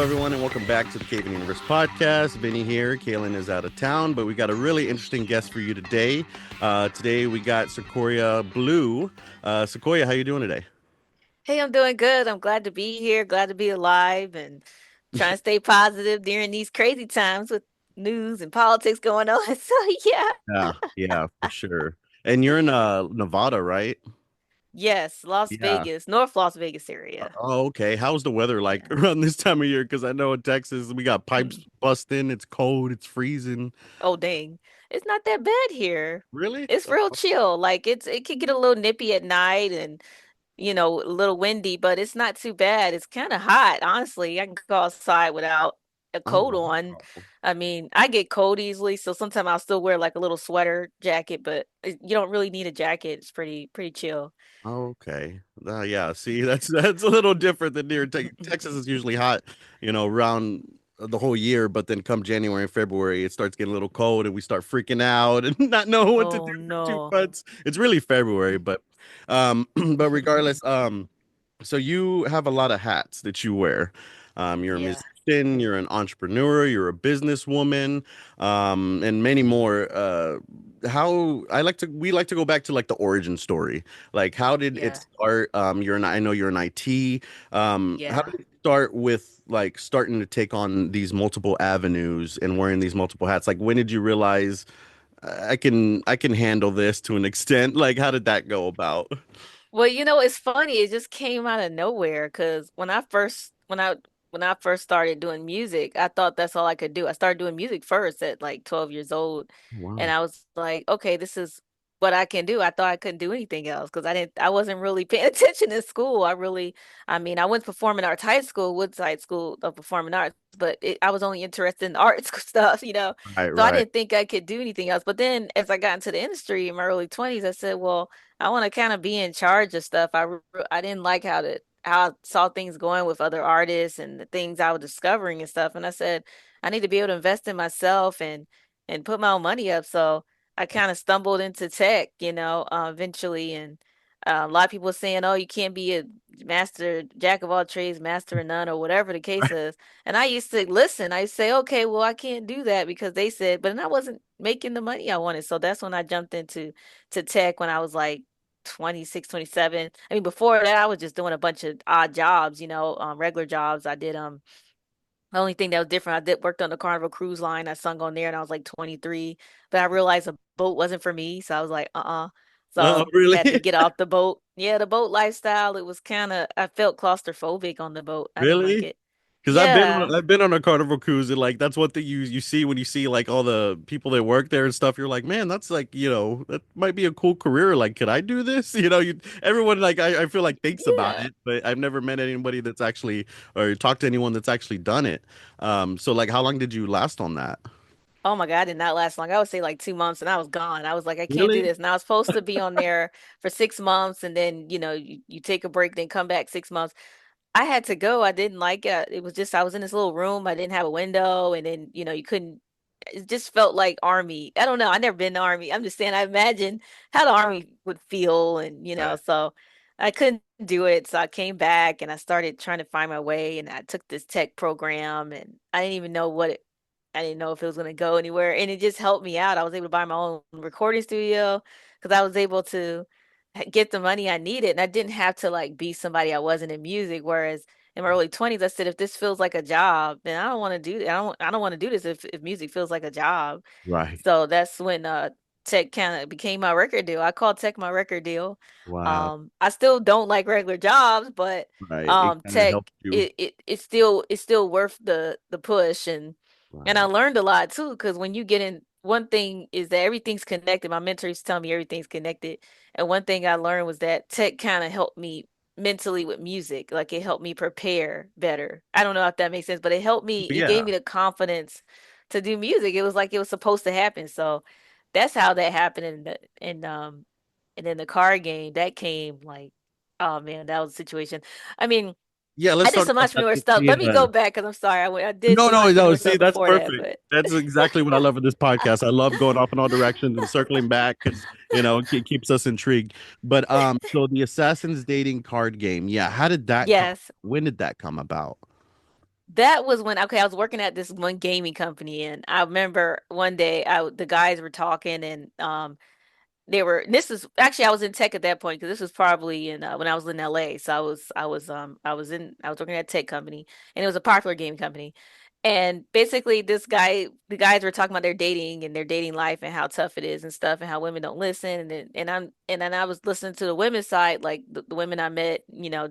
everyone, and welcome back to the CayVin Universe podcast. Vinny here. Caylin is out of town, but we got a really interesting guest for you today. Today we got Siquoyia Blue. Siquoyia, how you doing today? Hey, I'm doing good. I'm glad to be here, glad to be alive, and trying to stay positive during these crazy times with news and politics going on. So, yeah. Yeah, for sure. And you're in Nevada, right? Yes, Las Yeah. Vegas, North Las Vegas area. Oh, okay. How's the weather like Yeah. around this time of year? Because I know in Texas we got pipes Mm. busting. It's cold. It's freezing. Oh, dang. It's not that bad here. Really? It's real chill. Like it can get a little nippy at night and a little windy, but it's not too bad. It's kind of hot, honestly. I can go outside without a Oh, coat on. wow. I mean, I get cold easily, so sometimes I'll still wear like a little sweater jacket, but you don't really need a jacket. It's pretty chill. Okay. Yeah. See, that's a little different than near Texas is usually hot, around the whole year, but then come January and February, it starts getting a little cold and we start freaking out and not knowing what to do Oh for 2 no. months. It's really February, but but regardless, so you have a lot of hats that you wear. You're a Yeah. musician, you're an entrepreneur, you're a businesswoman, and many more. How I like to we like to go back to like the origin story. Like, how did it Yeah. start? I know you're an IT. How Yeah. did it start with like starting to take on these multiple avenues and wearing these multiple hats? Like, when did you realize I can handle this to an extent? Like, how did that go about? Well, it's funny. It just came out of nowhere because when I first started doing music, I thought that's all I could do. I started doing music first at like 12 years old, and Wow. I was like, okay, this is what I can do. I thought I couldn't do anything else because I wasn't really paying attention in school. I mean, I went to performing arts high school, Woodside School of Performing Arts, but I was only interested in art stuff. Right, So I right. didn't think I could do anything else. But then as I got into the industry in my early 20s, I said, well, I want to kind of be in charge of stuff. I didn't like how I saw things going with other artists and the things I was discovering and stuff. And I said, I need to be able to invest in myself and put my own money up. So I kind of stumbled into tech, eventually. And a lot of people saying, "Oh, you can't be a master, jack of all trades, master of none," or whatever the case is. And I used to listen. I say, "Okay, well, I can't do that because they said," but then I wasn't making the money I wanted. So that's when I jumped into to tech when I was like 26, 27. I mean, before that, I was just doing a bunch of odd jobs, regular jobs. I did the only thing that was different, I did worked on the Carnival Cruise Line. I sung on there and I was like 23, but I realized a boat wasn't for me, so I was like, uh-uh. Oh, So really? had to get off the boat. Yeah, the boat lifestyle, it was kind of I felt claustrophobic on the boat. I didn't like Really? it. Because Yeah. I've been on a Carnival cruise and like that's what you see when you see like all the people that work there and stuff. You're like, man, that's like that might be a cool career. Like, could I do this? Everyone like I feel like thinks about Yeah. it, but I've never met anybody that's actually or talked to anyone that's actually done it. So like, how long did you last on that? Oh my God, I did not last long. I would say like 2 months and I was gone. I was like, I can't do Really? this. And I was supposed to be on there for 6 months and then, you take a break, then come back 6 months. I had to go. I didn't like it. It was just I was in this little room. I didn't have a window, and then you couldn't. It just felt like army. I don't know. I never been in the army. I'm just saying. I imagine how the army would feel, and Right. so I couldn't do it. So I came back and I started trying to find my way, and I took this tech program, and I didn't even know what it. I didn't know if it was going to go anywhere, and it just helped me out. I was able to buy my own recording studio because I was able to get the money I needed, and I didn't have to like be somebody I wasn't in music. Whereas in my early 20s, I said, if this feels like a job, then I don't want to do that. I don't want to do this if music feels like a job. Right. So that's when tech kind of became my record deal. I call tech my record deal. Wow. I still don't like regular jobs, but Right. It kind of tech helped you. it's still worth the push, and I Right. learned a lot too because when you get in, one thing is that everything's connected. My mentor used to tell me everything's connected, and one thing I learned was that tech kind of helped me mentally with music. Like it helped me prepare better. I don't know if that makes sense, but it gave Yeah. me the confidence to do music. It was like it was supposed to happen. So that's how that happened. And then the card game that came like, oh man, that was a situation. I mean, Yeah, I let's did talk some about that. entrepreneur stuff. Let me go back because I'm sorry. I did No, do no, no. entrepreneur See, stuff that's before that, perfect. but That's exactly what I love in this podcast. I love going off in all directions and circling back because it keeps us intrigued. But so the Assassin's Dating card game, yeah. How did that come? yes. When did that come about? that was when, okay, I was working at this one gaming company, and I remember one day the guys were talking, and they were, this is actually, I was in tech at that point because this was probably in when I was in LA. So I was working at a tech company, and it was a popular game company. And basically this guy the guys were talking about their dating and their dating life and how tough it is and stuff and how women don't listen, and then I was listening to the women's side, like the women I met,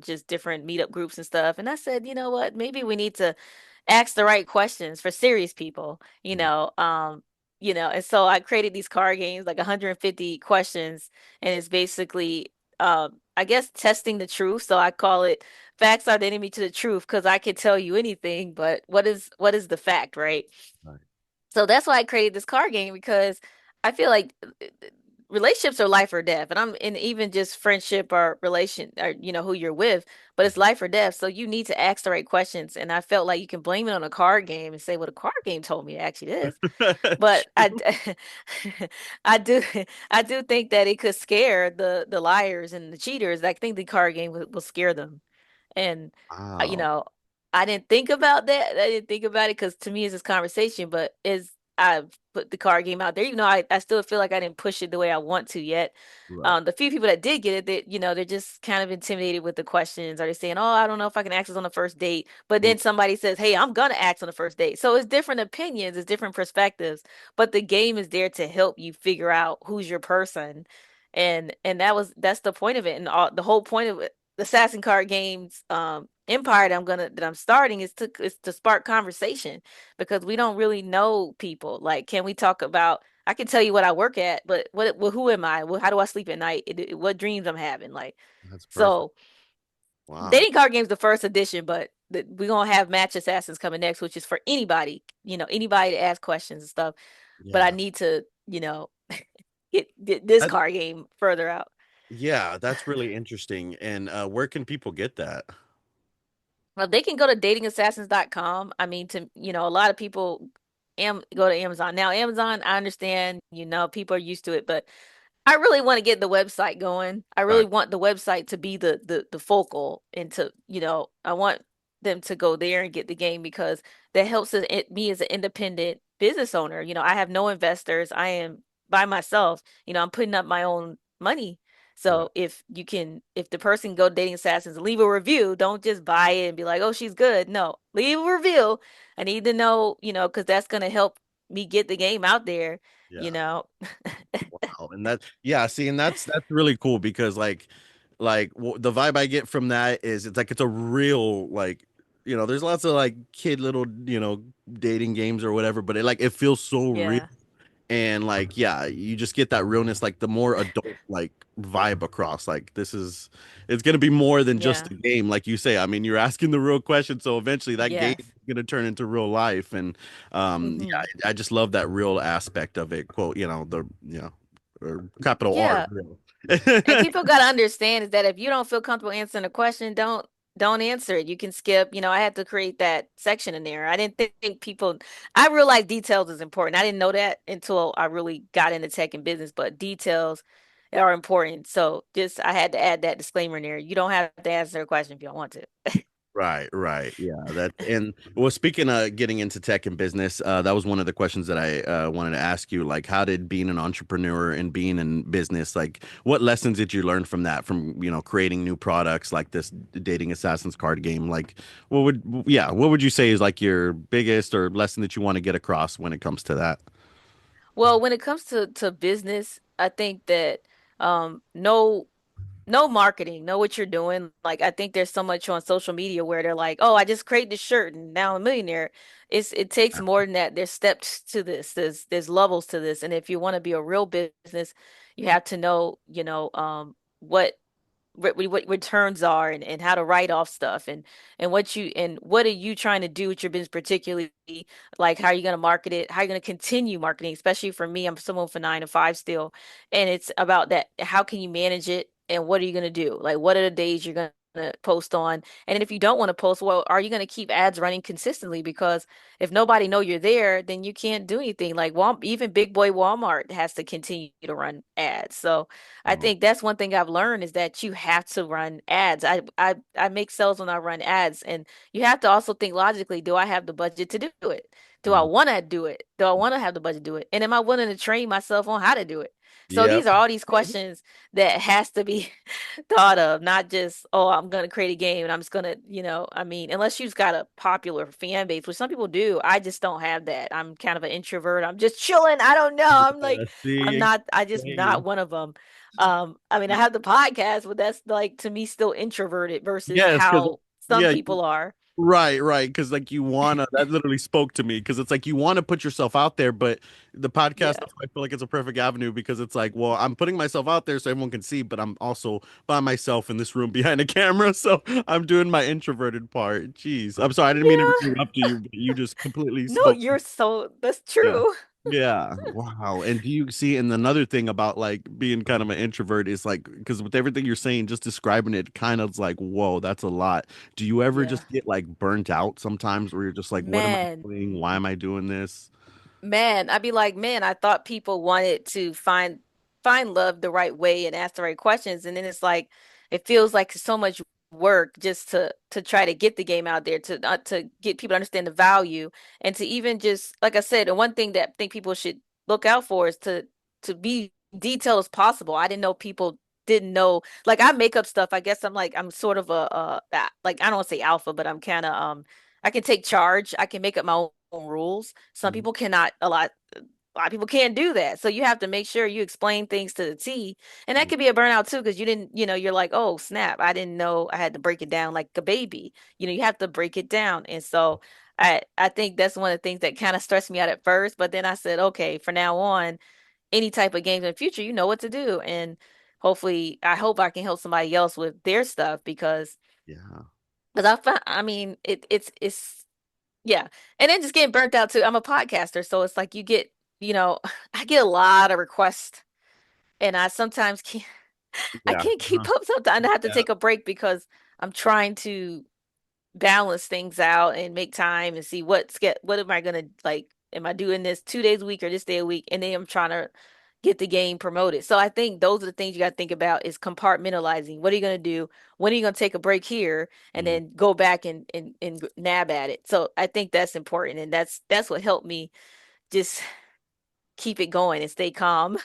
just different meetup groups and stuff. And I said, you know what, maybe we need to ask the right questions for serious people, and so I created these card games, like 150 questions, and it's basically, I guess, testing the truth. So I call it facts are the enemy to the truth because I can tell you anything, but what is the fact, right? Right. So that's why I created this card game, because I feel like relationships are life or death. And I'm in, even just friendship or relation, or who you're with, but it's life or death. So you need to ask the right questions. And I felt like you can blame it on a card game and say, well, the card game told me actually this. But I do I do think that it could scare the liars and the cheaters. I think the card game will scare them. And uh, you Wow. know, I didn't think about that. I didn't think about it because to me it's this conversation, but is I put the card game out there, even though I still feel like I didn't push it the way I want to yet. Right. The few people that did get it, that they're just kind of intimidated with the questions. Are they saying, "Oh, I don't know if I can access on the first date," but Mm. then somebody says, "Hey, I'm gonna act on the first date." So it's different opinions, it's different perspectives, but the game is there to help you figure out who's your person, and that's the point of it, and the whole point of it, the Assassin card games empire that I'm starting is to spark conversation, because we don't really know people. Like, can we talk about? I can tell you what I work at, but who am I? How do I sleep at night? What dreams I'm having? Like, That's perfect. so Wow. dating card games the first edition, but we're gonna have match assassins coming next, which is for anybody, anybody to ask questions and stuff. But I Yeah. need to, get this That, card game further out. yeah, that's really interesting. And where can people get that? Well, they can go to datingassassins.com. I mean, a lot of people go to Amazon. Now, Amazon, I understand, people are used to it, but I really want to get the website going. I really Right. want the website to be the focal, and I want them to go there and get the game, because that helps me as an independent business owner. I have no investors. I am by myself. I'm putting up my own money. Right. So if the person go Dating Assassins, leave a review. Don't just buy it and be like, oh, she's good. No, leave a review. I need to know, because that's gonna help me get the game out there, you Yeah. know. Wow. And that, yeah, see, and that's really cool because the vibe I get from that is it's like it's a real like there's lots of like kid little dating games or whatever, but it feels so real. Yeah. And like, yeah, you just get that realness, like the more adult like vibe across. Like it's gonna be more than just Yeah. a game, like you say. I mean, you're asking the real question, so eventually that game is Yes. gonna turn into real life. And yeah, Hmm. I just love that real aspect of it. Quote, or capital R. Yeah. Real. And people got to understand is that if you don't feel comfortable answering a question, don't answer it. You can skip. I had to create that section in there. I didn't think people I realized details is important. I didn't know that until I really got into tech and business, but details are important. So just I had to add that disclaimer in there. You don't have to answer a question if you don't want to. Right, right. Yeah, that and well, speaking of getting into tech and business, that was one of the questions that I wanted to ask you. Like, how did being an entrepreneur and being in business, like, what lessons did you learn from that, from, creating new products like this dating assassins card game? Like, what would you say is like your biggest or lesson that you want to get across when it comes to that? Well, when it comes to business, I think that no no marketing, know what you're doing. Like, I think there's so much on social media where they're like, "Oh, I just created this shirt and now I'm a millionaire." It takes more than that. There's steps to this. There's levels to this. And if you want to be a real business, you have to know, what what returns are, and how to write off stuff, and what are you trying to do with your business, particularly, like how are you going to market it, how are you going to continue marketing. Especially for me, I'm someone for 9 to 5 still, and it's about that, how can you manage it, and what are you going to do, like what are the days you're going to post on? And then if you don't want to post, well, are you going to keep ads running consistently? Because if nobody know you're there, then you can't do anything. Like even big boy Walmart has to continue to run ads. So I Oh, think that's one thing I've learned is that you have to run ads. I make sales when I run ads, and you have to also think logically, do I have the budget to do it? Do I mm, want to do it? Do I want to have the budget to do it? And am I willing to train myself on how to do it? So yeah. these are all these questions that has to be thought of, not just, oh, I'm gonna create a game and I'm just gonna, I mean, unless you've got a popular fan base, which some people do. I just don't have that. I'm kind of an introvert. I'm just chilling. I don't know. I'm like, I'm See, not, I just not same. one of them. I mean, I have the podcast, but that's like to me still introverted versus Yes, because how some yeah, people are. right, right. Because like you wanna, that literally spoke to me. Because it's like you want to put yourself out there, but the podcast, Yeah. that's why I feel like it's a perfect avenue because it's like, well, I'm putting myself out there so everyone can see, but I'm also by myself in this room behind a camera, so I'm doing my introverted part. Jeez, I'm sorry, I didn't mean to Yeah. interrupt you, but you just completely No, spoke. you're so, that's Yeah. true. Yeah. Wow. And do you see, and another thing about like being kind of an introvert is like, because with everything you're saying, just describing it kind of like, whoa, that's a lot. Do you ever Yeah. just get like burnt out sometimes where you're just like, what am I Man. doing? Why am I doing this? Man, I'd be like, man, I thought people wanted to find love the right way and ask the right questions, and then it's like it feels like so much work just to try to get the game out there to get people to understand the value and to even just like I said, and one thing that I think people should look out for is to be detailed as possible. I didn't know people didn't know like I make up stuff. I guess I'm sort of like I don't want to say alpha, but I'm kind of I can take charge. I can make up my own rules. Some Mhm. people cannot a lot of people can't do that. So you have to make sure you explain things to the T. And that could be a burnout too, because you didn't, you're like, oh, snap, I didn't know I had to break it down like a baby. You have to break it down. And so I think that's one of the things that kind of stressed me out at first. But then I said, okay, from now on, any type of games in the future, you know what to do. And hopefully I hope I can help somebody else with their stuff Yeah. because I mean, it's yeah. And then just getting burnt out too. I'm a podcaster, so it's like you know, I get a lot of requests and I sometimes can't I Yeah. can't keep up sometimes. I have to take a break because I'm trying to balance things out and make time and see what am I gonna like, am I doing this 2 days a week or this day a week? And then I'm trying to get the game promoted. So I think those are the things you gotta think about is compartmentalizing. What are you gonna do? When are you gonna take a break here and Mhm. then go back and nab at it? So I think that's important and that's what helped me just keep it going and stay calm.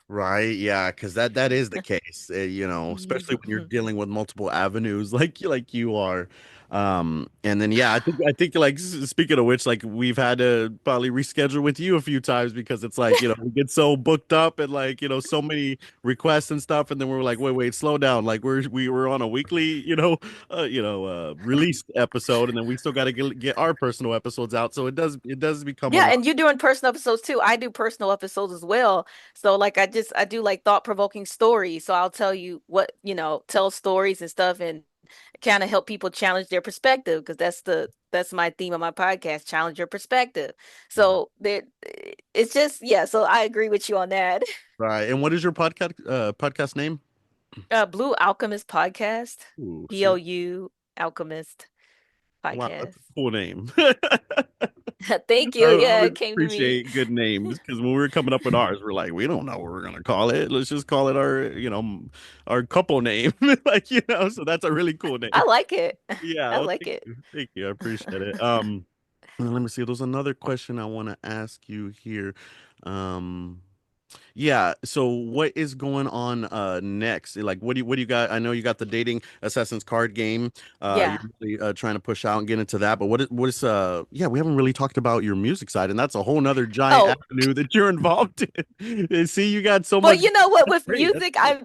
Right, yeah, because that is the case, especially when you're dealing with multiple avenues like you are. And then yeah, I think like speaking of which, like we've had to probably reschedule with you a few times because it's like, we get so booked up and like, so many requests and stuff, and then we're like, wait, slow down. Like we were on a weekly, released episode, and then we still got to get our personal episodes out. So it does become a Yeah, lot. and you're doing personal episodes too. I do personal episodes as well. So like I do like thought-provoking stories. So I'll tell you what, tell stories and stuff and kind of help people challenge their perspective because that's my theme of my podcast, challenge your perspective. So there it's just yeah, so I agree with you on that. Right. And what is your podcast name? Blue Alchemist Podcast, Ooh, see, BLU Alchemist wow, that's a Podcast. cool name. Thank I you. Yeah, always it came to me. appreciate good names because when we were coming up with ours, we're like, we don't know what we're gonna call it. Let's just call it our couple name. Like, so that's a really cool I name. like it. Yeah, I well, like thank it. you. Thank you. I appreciate it. Let me see. There's another question I want to ask you here. Um, Yeah. So what is going on next? Like what do you got? I know you got the dating Assassin's card game. You're Yeah. really trying to push out and get into that. But what is yeah, we haven't really talked about your music side, and that's a whole nother giant Oh, avenue that you're involved in. And see, you got so well, much. you know what? That's With great. That's music, great.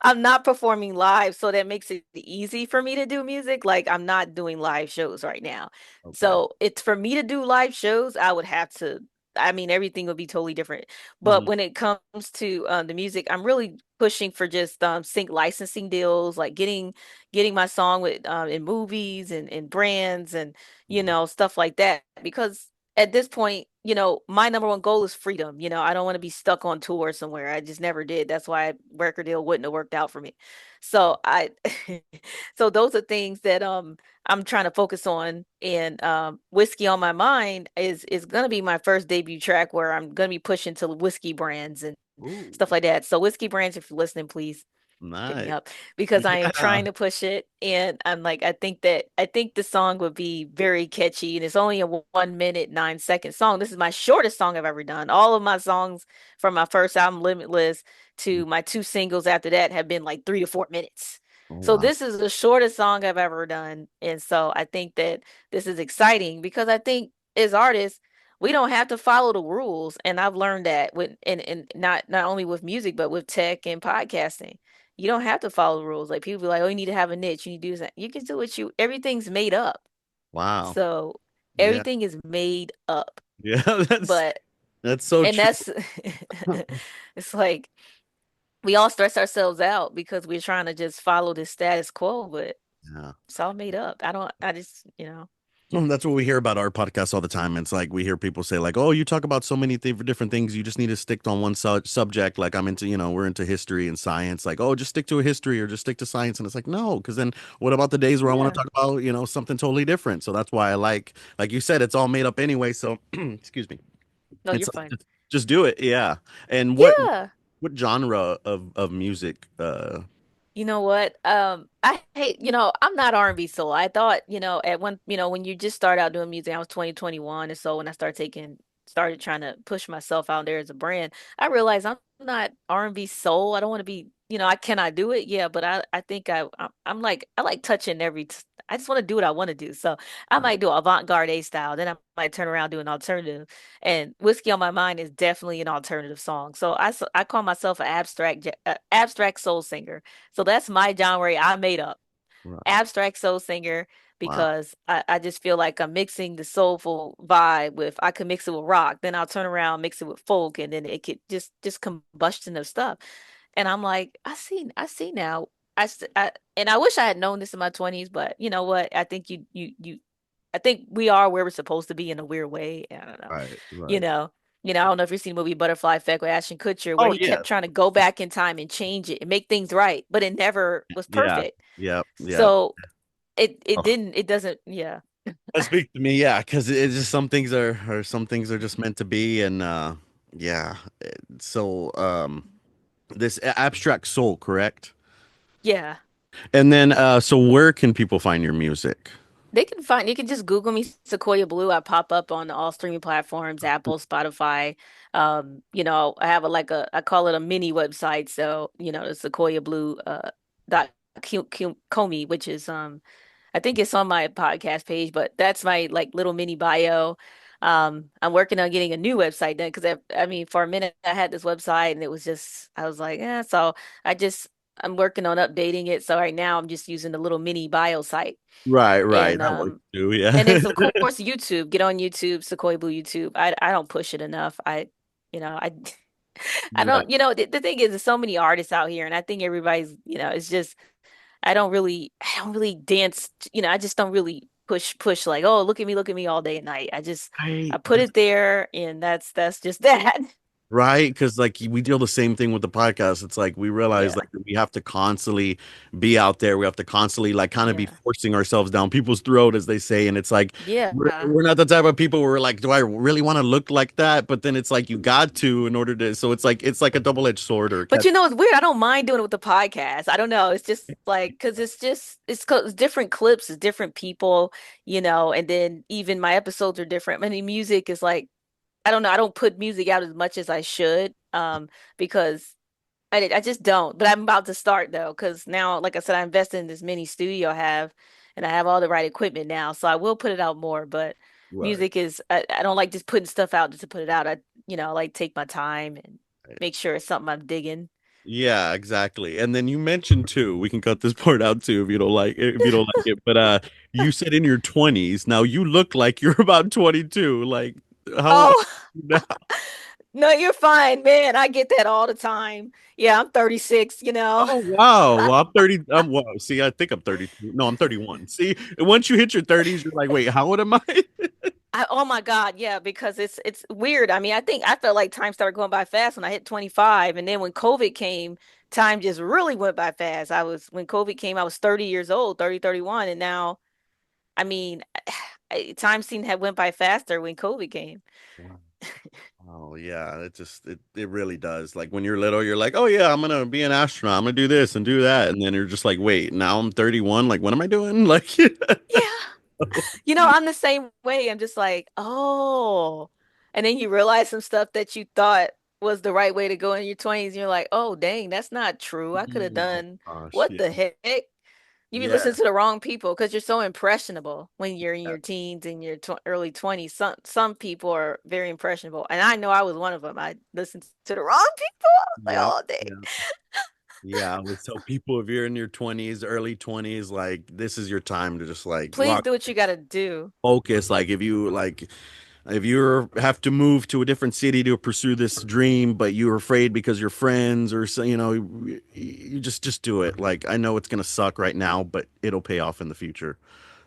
I'm not performing live, so that makes it easy for me to do music. Like I'm not doing live shows right now. Okay. So it's for me to do live shows, I would have to, I mean, everything would be totally different. But Mhm. when it comes to the music, I'm really pushing for just sync licensing deals, like getting my song with in movies and brands and Mhm. stuff like that because at this point, my number one goal is freedom. I don't want to be stuck on tour somewhere. I just never did. That's why record deal wouldn't have worked out for me. So I so those are things that I'm trying to focus on. And Whiskey on My Mind is gonna be my first debut track where I'm gonna be pushing to whiskey brands and Ooh, stuff like that. So whiskey brands, if you're listening, please hit me nice. up because I am Yeah. trying to push it, and I'm like I think the song would be very catchy, and it's only a 1 minute 9 second song. This is my shortest song I've ever done. All of my songs from my first album Limitless to my two singles after that have been like 3 to 4 minutes. Oh So wow. this is the shortest song I've ever done, and so I think that this is exciting because I think as artists we don't have to follow the rules, and I've learned that with and not only with music but with tech and podcasting. You don't have to follow the rules. Like people be like, "Oh, you need to have a niche. You need to do that." You can do what you. Everything's made up. Wow. So Yeah. everything is made up. Yeah. But That's so and true. that's it's like we all stress ourselves out because we're trying to just follow the status quo, but Yeah. it's all made up. I don't. I just. That's what we hear about our podcast all the time. It's like we hear people say like, "Oh, you talk about so many different things. You just need to stick on one subject." Like I'm into, we're into history and science. Like, "Oh, just stick to a history or just stick to science." And it's like, no, because then what about the days where I want to Yeah. talk about, something totally different? So that's why I like you said, it's all made up anyway. So excuse me. No, you're It's like, fine. just do it. Yeah. And Yeah. what genre of music? You know what? I hate, I'm not R&B soul. I thought, at one, when you just start out doing music, I was 2021. And so when I started trying to push myself out there as a brand, I realized I'm not R&B soul. I don't want to be, I cannot do it. Yeah, but I think I'm like, I like touching I just want to do what I want to do. So I Right. might do avant-garde A style. Then I might turn around do an alternative. And Whiskey on My Mind is definitely an alternative song. So I call myself an abstract soul singer. So that's my genre I made up. Right. Abstract soul singer Wow. because I just feel like I'm mixing the soulful vibe with I could mix it with rock, then I'll turn around, mix it with folk, and then it could just combustion of stuff. And I'm like, I see now. And I wish I had known this in my 20s, but you know what? I think I think we are where we're supposed to be in a weird way. I don't know. Right. You Right. know, I don't know if you've seen the movie Butterfly Effect with Ashton Kutcher, where Oh he yeah. kept trying to go back in time and change it and make things right, but it never was Yeah. perfect. Yep. Yep. So it doesn't, yeah. That speaks to me, yeah, because it's just some things are some things are just meant to be, and yeah. So this abstract soul, correct? Yeah. And then so where can people find your music? You can just Google me Sequoia Blue. I pop up on all streaming platforms, Apple, Spotify. I have I call it a mini website. So, the Sequoia Blue dot Comey, which is I think it's on my podcast page, but that's my like little mini bio. I'm working on getting a new website done because I mean, for a minute I had this website and it was just I was like, yeah. So I'm working on updating it. So right now I'm just using the little mini bio site. Right, right. And That works too, yeah. and then of course YouTube. Get on YouTube, Sequoia Blue YouTube. I don't push it enough. You know, I I Right, don't. The thing is, there's so many artists out here, and I think everybody's. It's just I don't really dance. I just don't really push like, oh, look at me all day and night. I right. put it there, and that's just that. Right, because like we deal the same thing with the podcast. It's like we realize Yeah, like we have to constantly be out there. We have to constantly like kind of be yeah, forcing ourselves down people's throat, as they say. And it's like yeah. we're not the type of people where we're like, do I really want to look like that? But then it's like you got to in order to. So it's like a double-edged sword or a But catch. it's weird. I don't mind doing it with the podcast. I don't know. It's just like because it's different clips, it's different people, and then even my episodes are different. I mean, music is like I don't know. I don't put music out as much as I should, because I just don't. But I'm about to start though, because now, like I said, I invested in this mini studio I have, and I have all the right equipment now, so I will put it out more. But Right. music is I don't like just putting stuff out just to put it out. I like take my time and Right. make sure it's something I'm digging. Yeah, exactly. And then you mentioned too, we can cut this part out too if you don't like it. But you said in your 20s. Now you look like you're about 22. Like how old are Oh, you now? no, you're fine, man. I get that all the time. Yeah, I'm 36, Oh wow. Well, I'm 30. Well, see, I think I'm 32. No, I'm 31. See, once you hit your 30s, you're like, wait, how old am I? Oh my God, yeah, because it's weird. I mean, I think I felt like time started going by fast when I hit 25, and then when COVID came, time just really went by fast. When COVID came, I was 30 years old, 30, 31, and now, I mean, time seemed to have went by faster when COVID came. Wow. Oh yeah, it really does. Like when you're little, you're like, oh yeah, I'm gonna be an astronaut. I'm gonna do this and do that, and then you're just like, wait, now I'm 31. Like, what am I doing? Like, Yeah. I'm the same way. I'm just like, oh. And then you realize some stuff that you thought was the right way to go in your 20s. And you're like, oh, dang, that's not true. I could have oh done gosh, what yeah, the heck? You be listening yeah, to the wrong people because you're so impressionable when you're in yeah, your teens and your tw early 20s. Some people are very impressionable. And I know I was one of them. I listened to the wrong people. I was like, yeah, oh, dang. yeah. Yeah, I would tell people if you're in your 20s, early 20s, like this is your time to just like Please lock do what you got to do. focus. Like if you have to move to a different city to pursue this dream, but you're afraid because your friends or so, you just do it. Like I know it's gonna suck right now, but it'll pay off in the future.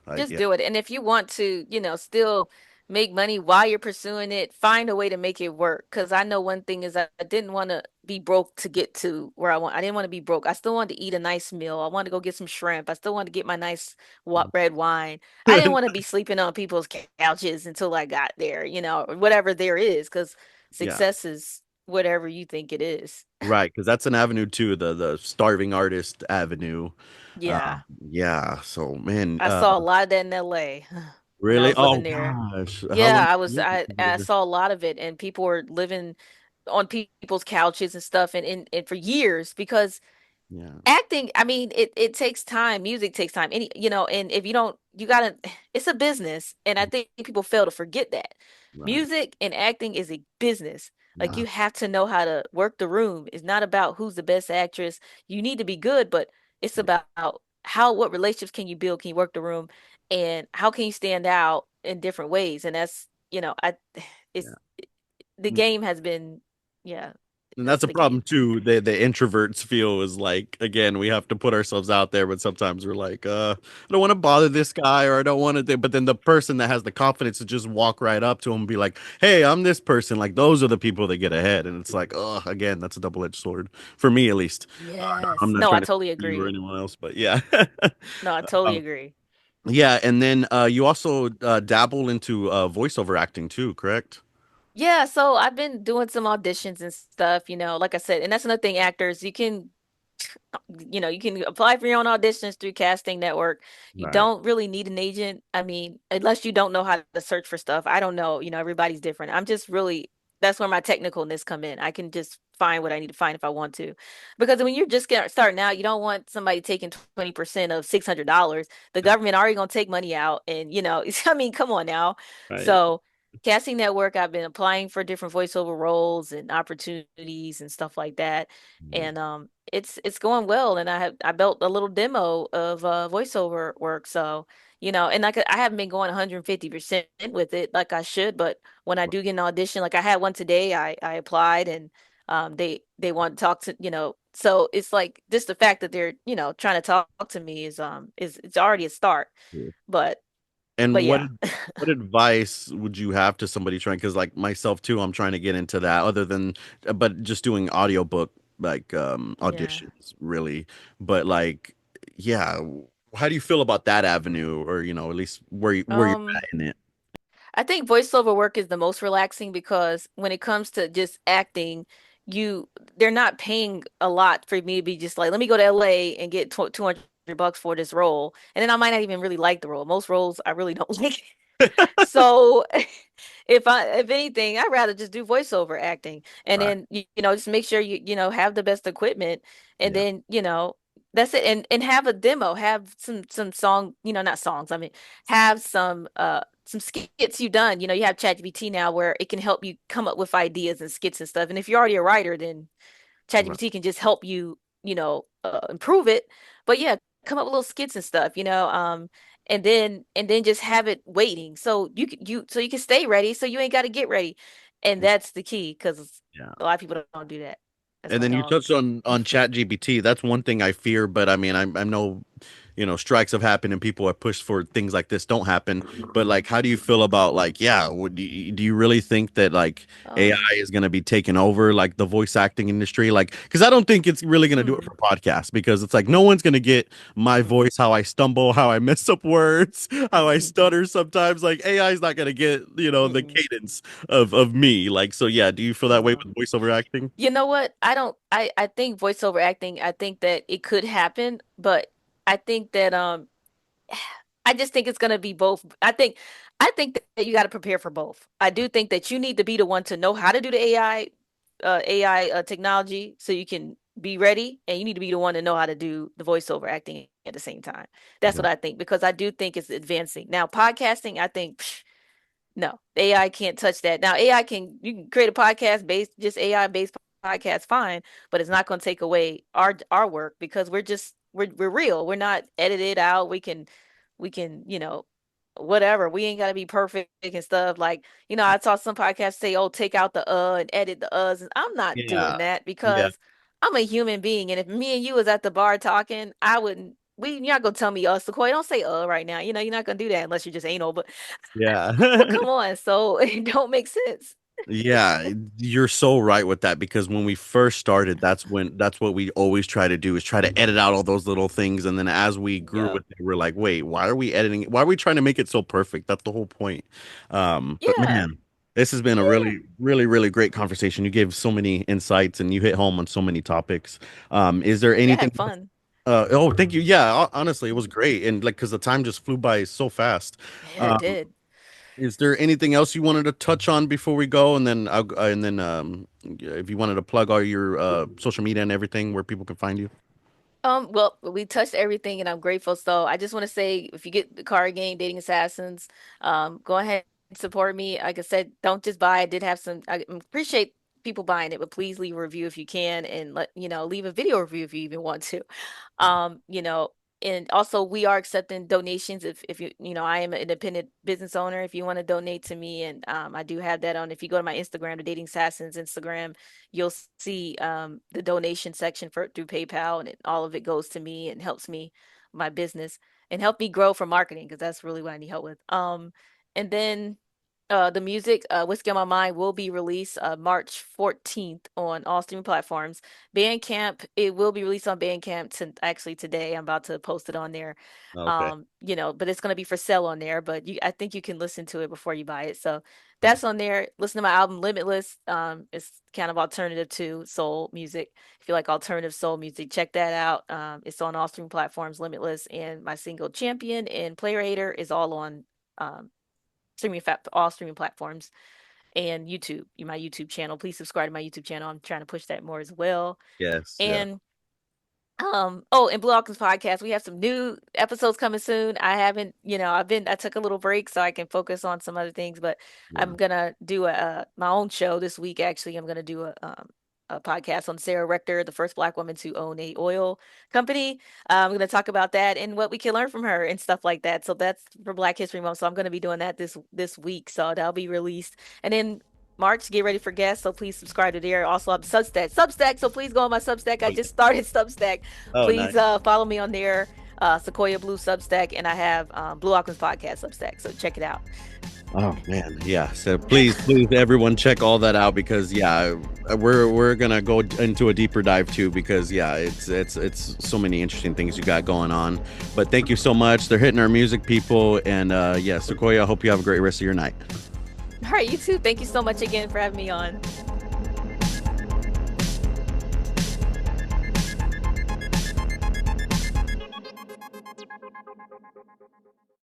Like Just yeah, do it. And if you want to, still make money while you're pursuing it, find a way to make it work. Because I know one thing is I didn't want to be broke to get to where I want. I didn't want to be broke. I still wanted to eat a nice meal. I wanted to go get some shrimp. I still wanted to get my nice red wine. I didn't want to be sleeping on people's couches until I got there, or whatever there is. Because yeah, success is whatever you think it is. right. Because that's an avenue too, the starving artist avenue. Yeah. Yeah. So man, I saw a lot of that in LA when I really? was Oh living there. gosh, how Yeah, long? I was I saw a lot of it and people were living on people's couches and stuff and for years because Yeah. acting, I mean, it takes time. Music takes time. And if you don't, you gotta, it's a business. And I think people fail to forget that. Right. Music and acting is a business. Like Yeah. you have to know how to work the room. It's not about who's the best actress. You need to be good, but it's Yeah. about what relationships can you build? Can you work the room? And how can you stand out in different ways? And that's, it's Yeah. the game has been, yeah, And that's that's a the game. problem too. The introverts feel is like again, we have to put ourselves out there, but sometimes we're like, I don't want to bother this guy or I don't want to but then the person that has the confidence to just walk right up to him and be like, hey, I'm this person, like those are the people that get ahead. And it's like, oh, again, that's a double-edged sword for me at least. I'm Yes. not No, I trying to totally you or agree. anyone else, but yeah. No, I totally Um, agree. yeah, and then you also dabble into voiceover acting too, correct? Yeah, so I've been doing some auditions and stuff, like I said, and that's another thing, actors, you can apply for your own auditions through Casting Network. You Right. don't really need an agent. I mean, unless you don't know how to search for stuff. I don't know, everybody's different. That's where my technicalness come in. I can just find what I need to find if I want to. Because when you're just starting out, you don't want somebody taking 20% of $600. The government already gonna take money out and, I mean, come on now. Right. So Casting Network, I've been applying for different voiceover roles and opportunities and stuff like that. Right. And it's going well. And I built a little demo of voiceover work. So, and I haven't been going 150% with it like I should, but when I do get an audition, like I had one today, I applied and they want to talk to, so it's like just the fact that they're, trying to talk to me is it's already a start. Cool. But And what yeah. what advice would you have to somebody trying? Because like myself too, I'm trying to get into that. Other than, but just doing audiobook like Yeah. auditions, really. But like, yeah, how do you feel about that avenue, or at least where you're Um, at in it? I think voiceover work is the most relaxing because when it comes to just acting, they're not paying a lot for me to be just like, let me go to LA and get 200 bucks for this role. And then I might not even really like the role. Most roles I really don't like. So if anything, I'd rather just do voiceover acting and Right. then just make sure you have the best equipment and Yeah. then that's it and have a demo, have some song, not songs. I mean, have some skits you've done. You have ChatGPT now where it can help you come up with ideas and skits and stuff. And if you're already a writer, then Right. ChatGPT can just help you, improve it. But yeah, come up with little skits and stuff, and then just have it waiting so you can stay ready so you ain't got to get ready. And that's the key because Yeah. a lot of people don't do that. That's And my then you dog. touched on ChatGPT. That's one thing I fear, but I mean, I know. strikes have happened and people have pushed for things like this don't happen. But like, how do you feel about like, yeah, do you really think that like AI Um, is going to be taking over like the voice acting industry? Like, because I don't think it's really going to do it hmm, for podcasts because it's like no one's going to get my voice, how I stumble, how I mess up words, how I stutter sometimes. Like AI is not going to get, the mm-mm, cadence of me. Like, so yeah, do you feel that way no. with voiceover acting? You know what? I don't I think voiceover acting, I think that it could happen, but I think that I just think it's gonna be both. I think that you got to prepare for both. I do think that you need to be the one to know how to do the AI technology so you can be ready, and you need to be the one to know how to do the voiceover acting at the same time. That's what I think because I do think it's advancing. Now, podcasting, I think no, AI can't touch that. Now, AI can you can create a podcast based just AI based podcast, fine, but it's not going to take away our work because we're real. We're not edited out. We can whatever. We ain't got to be perfect and stuff. Like I saw some podcasts say, "Oh, take out the and edit the uhs." And I'm not Yeah. doing that Yeah. because I'm a human being, and if me and you was at the bar talking, I wouldn't. You're not gonna tell me Sequoia, don't say right now. You're not gonna do that unless you're just anal. But Yeah. well, come on. So it don't make sense. Yeah, you're so right with that because when we first started, that's what we always try to do is try to edit out all those little things. And then as we grew Yep. with it, we're like, wait, why are we editing it? Why are we trying to make it so perfect? That's the whole point. But Yeah. man, this has been a Yeah. really, really, really great conversation. You gave so many insights and you hit home on so many topics. Is there Yeah. I anything had fun. oh, thank you. Yeah, honestly, it was great. And like, because the time just flew by so fast. Yeah, it Um, did. is there anything else you wanted to touch on before we go? And then if you wanted to plug all your social media and everything where people can find you. Well, we touched everything and I'm grateful. So I just want to say if you get the card game, Dating Assassins, go ahead and support me. Like I said, don't just buy. I did have some, I appreciate people buying it, but please leave a review if you can and leave a video review if you even want to. Um, you know, and also we are accepting donations if I am an independent business owner. If you want to donate to me, and I do have that on. If you go to my Instagram, the Dating Assassins Instagram, you'll see the donation section for through PayPal, and all of it goes to me and helps me my business and help me grow for marketing because that's really what I need help with. And then the music, Whiskey on My Mind, will be released March 14th on all streaming platforms. Bandcamp, it will be released on Bandcamp actually today. I'm about to post it on there. Okay. But it's going to be for sale on there, but I think you can listen to it before you buy it. So that's on there. Listen to my album Limitless. It's kind of alternative to soul music. If you like alternative soul music, check that out. It's on all streaming platforms, Limitless, and my single Champion and Player Hater is all on um, all streaming platforms and YouTube, my YouTube channel. Please subscribe to my YouTube channel. I'm trying to push that more as well. Yes. Yeah. And and Blue Alchemist podcast. We have some new episodes coming soon. I haven't, I took a little break so I can focus on some other things, but Yeah. I'm gonna do my own show this week. Actually, I'm gonna do a podcast on Sarah Rector, the first Black woman to own a oil company. I'm gonna talk about that and what we can learn from her and stuff like that. So that's for Black History Month. So I'm gonna be doing that this week. So that'll be released, and then March, get ready for guests, so please subscribe to there. Also, I'm Substack, so please go on my Substack. I Oh, yeah. just started Substack. Oh, Please nice. follow me on there, Siquoyia Blue Substack, and I have Blue Alchemist Podcast Substack, so check it out. Oh man, yeah. So please, everyone, check all that out because yeah, we're gonna go into a deeper dive too because yeah, it's so many interesting things you got going on. But thank you so much. They're hitting our music, people, and yeah, Sequoia. I hope you have a great rest of your night. All right, you too. Thank you so much again for having me on.